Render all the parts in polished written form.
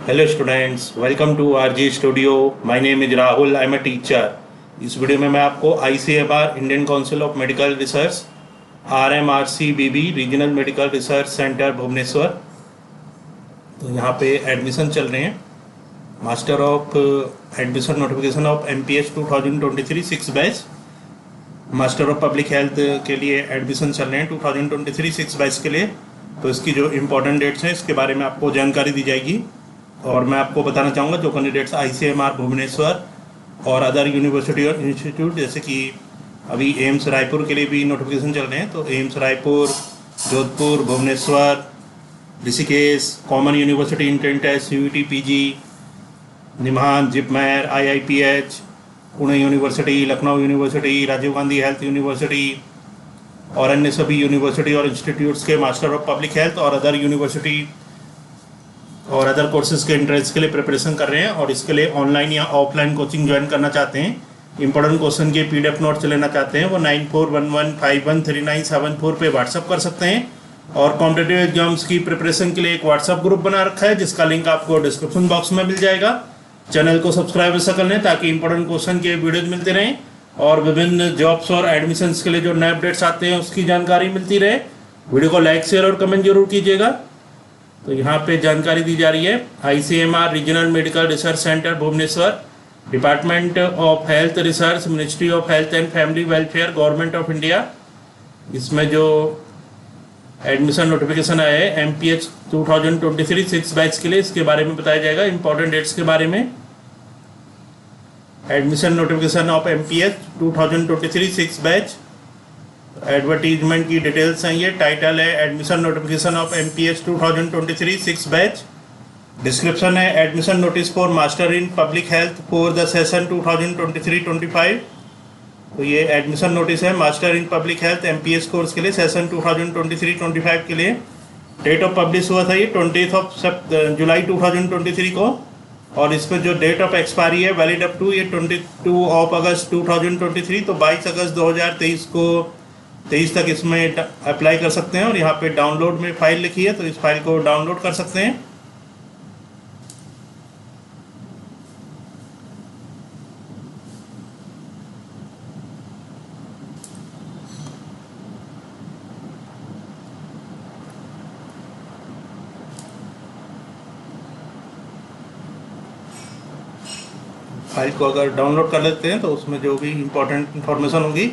Hello students, welcome to RG studio. My name is Rahul, I am a teacher. इस video में मैं आपको ICMR Indian Council of Medical Research RMRCBB Regional medical research centre Bhubaneswar, तो यहाँ पे admission चल रहे हैं। Master of admission notification of MPH 2023 6 batch, master of public health के लिए एडमिशन चल रहे हैं 2023 6 बैच के लिए। तो इसकी जो इम्पोर्टेंट डेट्स हैं इसके बारे में आपको जानकारी दी जाएगी। और मैं आपको बताना चाहूँगा जो कैंडिडेट्स आईसीएमआर भुवनेश्वर और अदर यूनिवर्सिटी और इंस्टीट्यूट, जैसे कि अभी एम्स रायपुर के लिए भी नोटिफिकेशन चल रहे हैं, तो AIIMS Raipur, Jodhpur, Bhubaneswar, Rishikesh, common university entrance test, CUET PG, NIMHANS, JIPMER, IIPH, Pune university, Lucknow university, Rajiv Gandhi health university और अन्य सभी यूनिवर्सिटी और इंस्टीट्यूट्स के मास्टर ऑफ पब्लिक हेल्थ और अदर यूनिवर्सिटी और अदर कोर्सेज के एंट्रेंस के लिए प्रिपरेशन कर रहे हैं। और इसके लिए ऑनलाइन या ऑफलाइन कोचिंग ज्वाइन करना चाहते हैं, इंपॉर्टेंट क्वेश्चन के पीडीएफ नोट्स लेना चाहते हैं, वो 9411513974 पे व्हाट्सअप कर सकते हैं। और कॉम्पिटेटिव एग्जाम्स की प्रिपरेशन के लिए एक व्हाट्सअप ग्रुप बना रखा है जिसका लिंक आपको डिस्क्रिप्शन बॉक्स में मिल जाएगा। चैनल को सब्सक्राइब ऐसा कर लें ताकि इंपॉर्टेंट क्वेश्चन के वीडियोज मिलते रहें और विभिन्न जॉब्स और एडमिशन्स के लिए जो नए अपडेट्स आते हैं उसकी जानकारी मिलती रहे। वीडियो को लाइक, शेयर और कमेंट जरूर कीजिएगा। तो यहाँ पे जानकारी दी जा रही है, ICMR regional medical research centre Bhubaneswar, department of health research, ministry of health and family welfare, government of India. इसमें जो एडमिशन नोटिफिकेशन आया है एमपीएच 2023 6 बैच के लिए, इसके बारे में बताया जाएगा इंपॉर्टेंट डेट्स के बारे में। Admission notification of MPH 2023 6 batch, advertisement की डिटेल्स हैं ये। टाइटल है admission notification of MPH 2023 6 batch. Description है admission notice for master in public health for the session 2023-25। तो ये एडमिशन नोटिस है master in public health MPH course के लिए सेशन 2023-25 के लिए। डेट ऑफ पब्लिश हुआ था ये 20 जुलाई 2023 को। और इस पर जो डेट ऑफ एक्सपायरी है वैलिड अप टू ये 22 अगस्त 2023, तो 22 अगस्त 2023 तक इसमें अप्लाई कर सकते हैं। और यहाँ पे डाउनलोड में फाइल लिखी है, तो इस फाइल को डाउनलोड कर सकते हैं। फाइल को अगर डाउनलोड कर लेते हैं तो उसमें जो भी इम्पोर्टेंट इंफॉर्मेशन होगी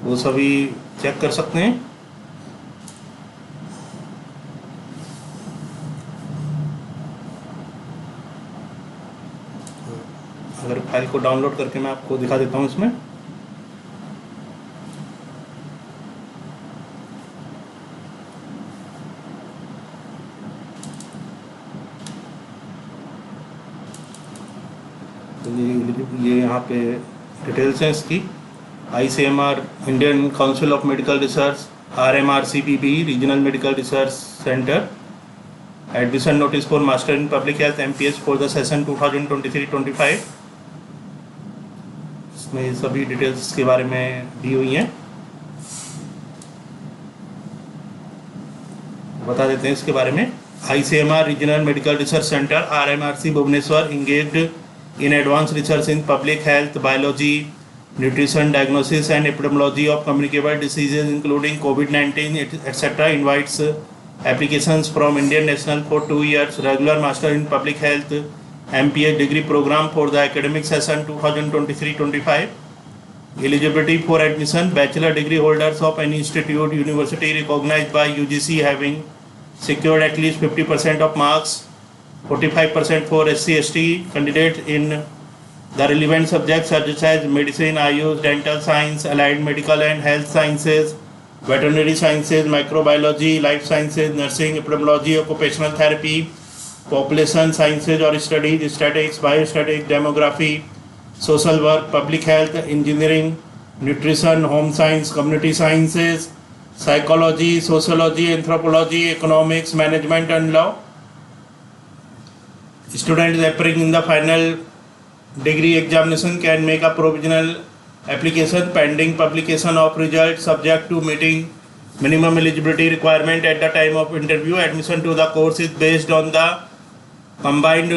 वो सभी चेक कर सकते हैं। अगर फाइल को डाउनलोड करके मैं आपको दिखा देता हूँ इसमें। तो ये यहाँ पे डिटेल्स हैं इसकी। ICMR Indian Council of Medical Research RMRCBB Regional medical research Centre, admission notice for master in public health MPH for the session 2023-25। इसमें सभी डिटेल्स के बारे में दी हुई हैं, बता देते हैं इसके बारे में। ICMR regional medical research centre RMRC Bhubaneswar engaged in advanced research in public health, biology, nutrition, diagnosis and epidemiology of communicable diseases including COVID-19 etc. invites applications from Indian national for 2 years regular master in public health MPH degree program for the academic session 2023-25. Eligibility for admission: bachelor degree holders of any institute, university recognized by UGC having secured at least 50% of marks, 45% for SC/ST candidates in the relevant subjects such as medicine, Ayush, dental science, allied medical and health sciences, veterinary sciences, microbiology, life sciences, nursing, epidemiology, occupational therapy, population sciences or studies, statistics, biostatistics, demography, social work, public health, engineering, nutrition, home science, community sciences, psychology, sociology, anthropology, economics, management and law. Students appearing in the final degree examination can make a provisional application pending publication of results subject to meeting minimum eligibility requirement at the time of interview. Admission to the course is based on the combined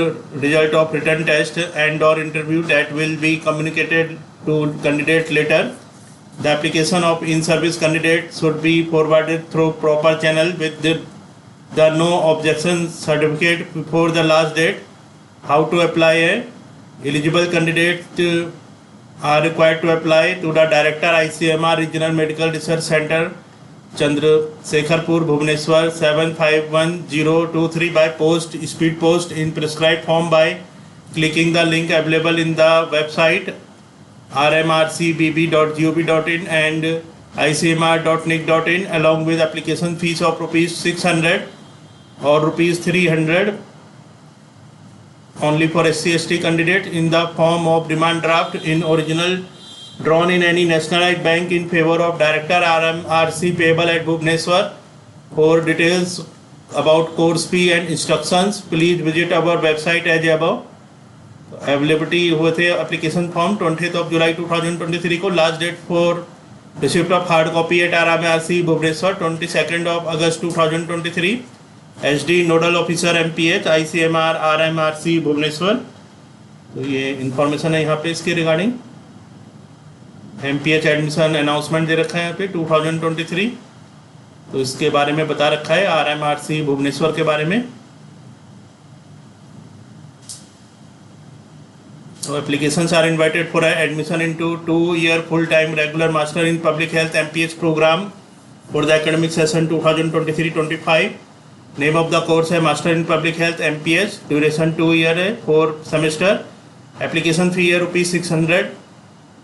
result of written test and or interview that will be communicated to candidate later. The application of in-service candidate should be forwarded through proper channel with the no objection certificate before the last date. How to apply? Eligible candidates are required to apply to the Director ICMR Regional Medical Research Center, Chandrasekharpur, Bhubaneswar 751023 by post, speed post in prescribed form by clicking the link available in the website rmrcbb.gov.in and icmr.nic.in along with application fees of rupees 600 or rupees 300 only for SC/ST candidate in the form of demand draft in original drawn in any nationalized bank in favor of Director RMRC payable at Bhubaneswar. For details about course fee and instructions, please visit our website as above. Availability हुए थे application form 20 जुलाई 2023 को. Last date for receipt of hard copy at RMRC Bhubaneswar 22 अगस्त 2023. SD nodal officer MPH ICMR RMRC Bhubaneswar. तो ये information है यहाँ पे इसके रिगार्डिंग. MPH एडमिशन अनाउंसमेंट दे रखा है यहाँ पे 2023. तो इसके बारे में बता रखा है RMRC भुवनेश्वर के बारे में. So applications are invited for admission into 2-year full-time regular Master in Public Health MPH program for the academic session 2023-25. Name of the course है Master in Public Health MPH. Duration 2 year है 4 semester. Application fee है rupees 600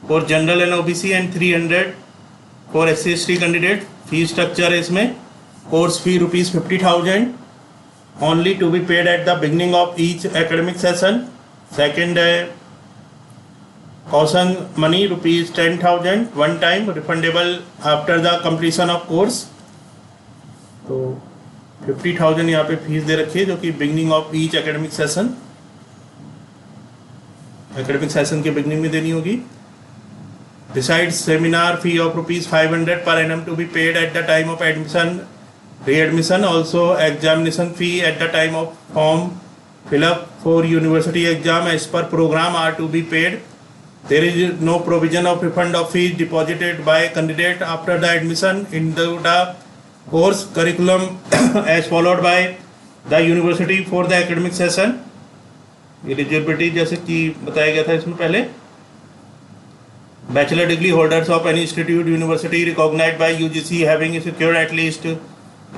for general and OBC and 300 for SC/ST candidate. Fee structure है इसमें. Course fee rupees 50,000 only to be paid at the beginning of each academic session. Second है caution money rupees 10,000 one time refundable after the completion of course. तो 50,000 यहाँ पे fees दे रखी है जो कि beginning of each academic session के beginning में देनी होगी. Besides seminar fee of rupees 500 per annum to be paid at the time of admission, readmission. Also examination fee at the time of form fill up for university exam as per program are to be paid. There is no provision of refund of fees deposited by candidate after the admission into the course curriculum as followed by the university for the academic session. Eligibility जैसे कि बताया गया था इसमें पहले. Bachelor degree holders of any institute university recognized by UGC having secured at least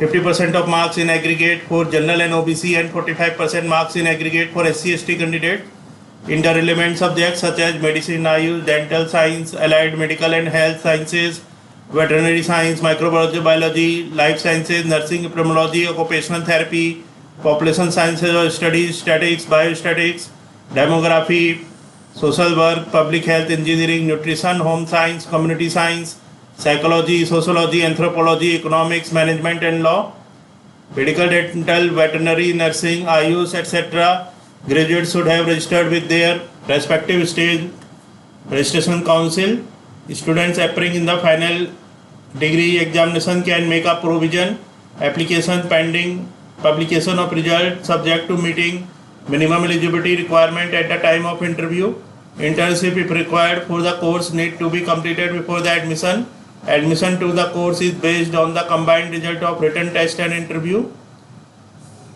50% of marks in aggregate for general and OBC and 45% marks in aggregate for SC/ST candidate in the relevant subjects such as medicine, Ayush, dental science, allied medical and health sciences, veterinary science, microbiology, biology, life sciences, nursing, epidemiology, occupational therapy, population sciences or studies, statistics, biostatistics, demography, social work, public health, engineering, nutrition, home science, community science, psychology, sociology, anthropology, economics, management and law, medical, dental, veterinary, nursing, Ayush, etc. Graduates should have registered with their respective state registration council. Students appearing in the final degree examination can make a provision application pending publication of result subject to meeting minimum eligibility requirement at the time of interview. Internship if required for the course need to be completed before the admission. Admission to the course is based on the combined result of written test and interview.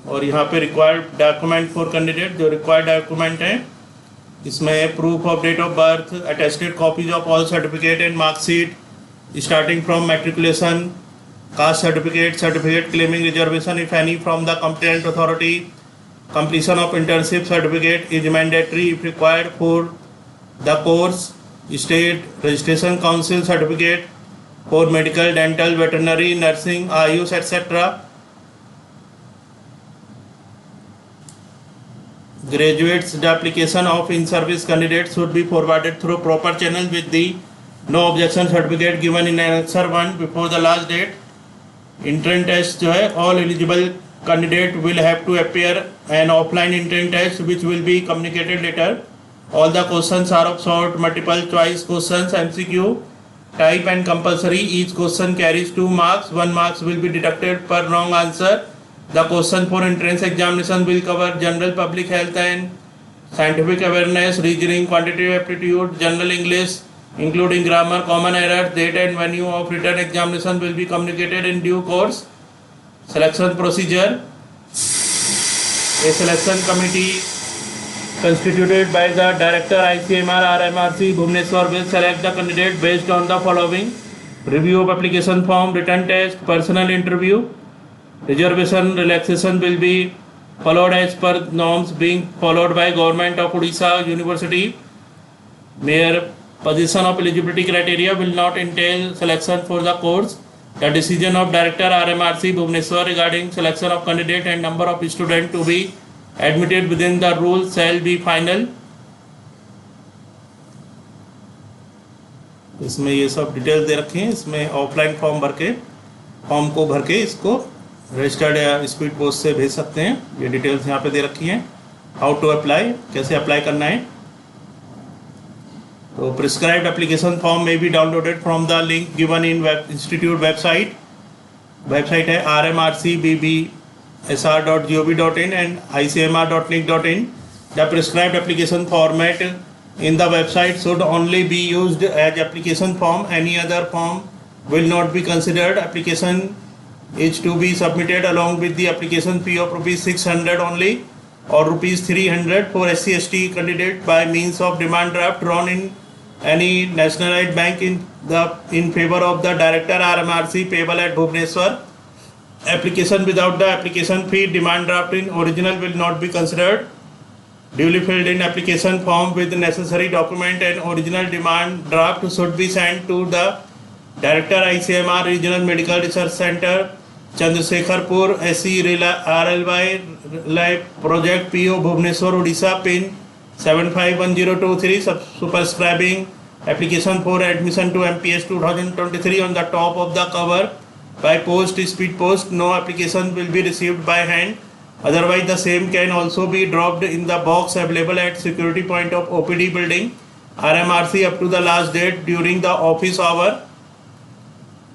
और यहाँ पे required document for candidate जो required document हैं इसमें proof of date of birth, attested copies of all certificate and marksheet starting from matriculation, caste certificate claiming reservation if any from the competent authority, completion of internship certificate is mandatory if required for the course, state registration council certificate for medical, dental, veterinary, nursing, Ayush, etc. Graduates, the application of in-service candidates should be forwarded through proper channel with the no objection certificate given in Annexure 1 before the last date. Entrance test जो है all eligible candidate will have to appear an offline entrance test which will be communicated later. All the questions are of short multiple choice questions MCQ type and compulsory. Each question carries 2 marks. 1 marks will be deducted per wrong answer The question for entrance examination will cover general public health and scientific awareness, reasoning, quantitative aptitude, general English, including grammar, common errors. Date and venue of written examination will be communicated in due course. Selection procedure. A selection committee constituted by the Director ICMR RMRC Bhubaneswar will select the candidate based on the following: review of application form, written test, personal interview. Reservation relaxation will be followed as per norms being followed by Government of Odisha University. Mere position of eligibility criteria will not entail selection for the course. The decision of Director RMRC Bhubaneswar regarding selection of candidate and number of students to be admitted within the rules shall be final. इसमें ये सब details दे रखे हैं। इसमें offline form को भर के इसको रजिस्टर्ड या स्पीड पोस्ट से भेज सकते हैं। ये डिटेल्स यहाँ पे दे रखी हैं। हाउ टू अप्लाई, कैसे अप्लाई करना है। तो प्रिस्क्राइब्ड एप्लीकेशन फॉर्म में be downloaded from the link given in institute website है rmrcbbsr.gov.in and icmr.nic.in. The prescribed application format in the website should only be used as application form. Any other form will not be considered. Application is to be submitted along with the application fee of ₹600 only or ₹300 for SC/ST candidate by means of demand draft drawn in any nationalized bank in favor of the Director RMRC payable at Bhubaneswar. Application without the application fee demand draft in original will not be considered. Duly filled in application form with necessary document and original demand draft should be sent to the Director ICMR Regional Medical Research Center, Chandrasekharpur, SC RLY Project PO Bhubaneswar, Odisha, PIN 751023, superscribing application for admission to MPS 2023 on the top of the cover by post, speed post. No application will be received by hand. Otherwise, the same can also be dropped in the box available at security point of OPD building, RMRC up to the last date during the office hour.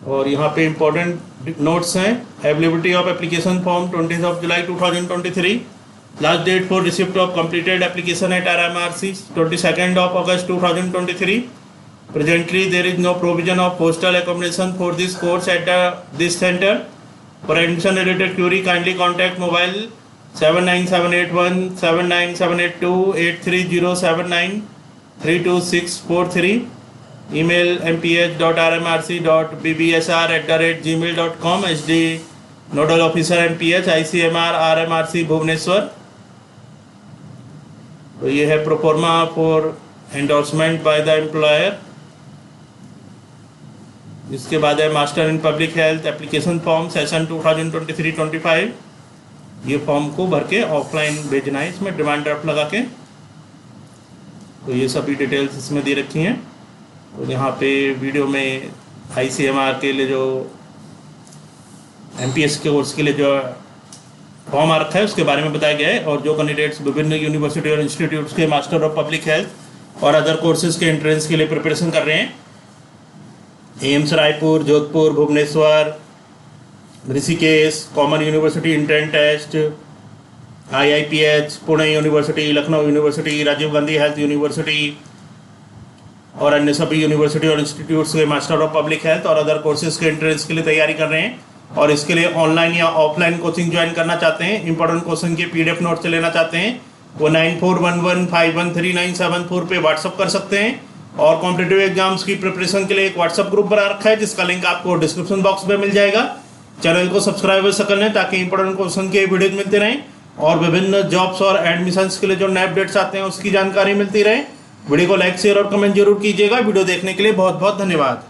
और यहाँ पे important notes हैं। Availability of application form 20 July 2023. Last date for receipt of completed application at RMRC 22 August 2023. Presently, there is no provision of postal accommodation for this course at this center. For admission related query, kindly contact mobile 79781 79782 83079 32643. Email mph.rmrc.bbsr@gmail.com. SD Nodal Officer MPH ICMR RMRC Bhubaneswar. तो ये है proforma for endorsement by the employer. इसके बाद है master in public health application form session 2023-25। ये form को भर के ऑफलाइन भेजना है, इसमें डिमांड ड्राफ्ट लगा के। तो ये सभी डिटेल्स इसमें दे रखी हैं। तो यहाँ पे वीडियो में ICMR के लिए जो MPS के कोर्स के लिए जो फॉर्म आ रखा है उसके बारे में बताया गया है। और जो कैंडिडेट्स विभिन्न यूनिवर्सिटी और इंस्टीट्यूट्स के मास्टर ऑफ पब्लिक हेल्थ और अदर कोर्सेज के एंट्रेंस के लिए प्रिपरेशन कर रहे हैं, AIIMS Raipur, Jodhpur, Bhubaneswar, Rishikesh, common university entrance test, IIPH, Pune university, Lucknow university, Rajiv Gandhi health university और अन्य सभी यूनिवर्सिटी और इंस्टीट्यूट्स के मास्टर ऑफ पब्लिक हेल्थ और अदर कोर्सेज के एंट्रेंस के लिए तैयारी कर रहे हैं। और इसके लिए ऑनलाइन या ऑफलाइन कोचिंग ज्वाइन करना चाहते हैं, इंपॉर्टेंट क्वेश्चन के PDF नोट्स लेना चाहते हैं, वो 9411513974 पे व्हाट्सअप कर सकते हैं। और कॉम्पिटिटिव एग्जाम्स की प्रिपरेशन के लिए एक व्हाट्सअप ग्रुप बना रखा है जिसका लिंक आपको डिस्क्रिप्शन बॉक्स में मिल जाएगा। चैनल को सब्सक्राइब कर लें ताकि इंपॉर्टेंट क्वेश्चन के वीडियोज मिलते रहें और विभिन्न जॉब्स और एडमिशन्स के लिए जो नए अपडेट्स आते हैं उसकी जानकारी मिलती रहे। वीडियो को लाइक, शेयर और कमेंट जरूर कीजिएगा। वीडियो देखने के लिए बहुत बहुत धन्यवाद।